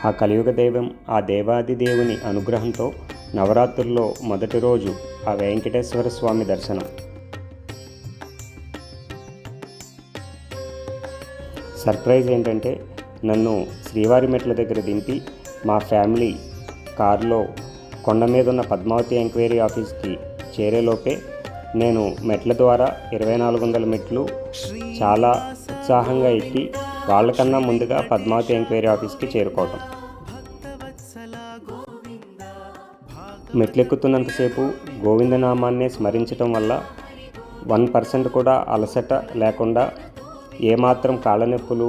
ఆ కలియుగ దైవం ఆ దేవాది దేవుని అనుగ్రహంతో నవరాత్రుల్లో మొదటి రోజు ఆ వెంకటేశ్వర స్వామి దర్శనం. సర్ప్రైజ్ ఏంటంటే నన్ను శ్రీవారి మెట్ల దగ్గర దింపి మా ఫ్యామిలీ కారులో కొండ మీద ఉన్న పద్మావతి ఎంక్వైరీ ఆఫీస్కి చేరేలోపే నేను మెట్ల ద్వారా 2400 మెట్లు చాలా ఉత్సాహంగా ఎక్కి వాళ్ళకన్నా ముందుగా పద్మావతి ఎంక్వైరీ ఆఫీస్కి చేరుకోవటం. మెట్లెక్కుతున్నంతసేపు గోవిందనామాన్నే స్మరించటం వల్ల 1% కూడా అలసట లేకుండా, ఏమాత్రం కాళ్ళనొప్పులు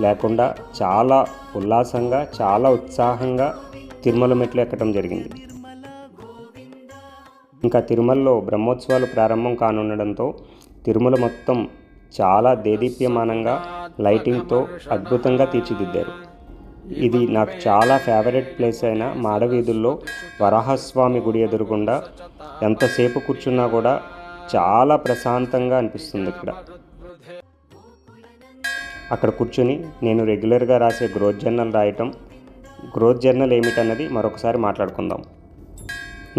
లేకుండా చాలా ఉల్లాసంగా చాలా ఉత్సాహంగా తిరుమల మెట్లు ఎక్కడం జరిగింది. ఇంకా తిరుమలలో బ్రహ్మోత్సవాలు ప్రారంభం కానుండడంతో తిరుమల మొత్తం చాలా దేదీప్యమానంగా లైటింగ్తో అద్భుతంగా తీర్చిదిద్దారు. ఇది నాకు చాలా ఫేవరెట్ ప్లేస్ అయిన మాడవీధుల్లో వరాహస్వామి గుడి ఎదురుగుండా ఎంతసేపు కూర్చున్నా కూడా చాలా ప్రశాంతంగా అనిపిస్తుంది. అక్కడ కూర్చుని నేను రెగ్యులర్గా రాసే గ్రోత్ జర్నల్ రాయటం. గ్రోత్ జర్నల్ ఏమిటన్నది మరొకసారి మాట్లాడుకుందాం.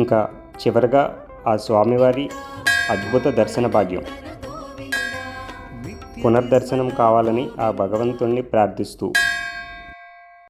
ఇంకా చివరిగా ఆ స్వామివారి అద్భుత దర్శన భాగ్యం, పునర్దర్శనం కావాలని ఆ భగవంతుణ్ణి ప్రార్థిస్తూ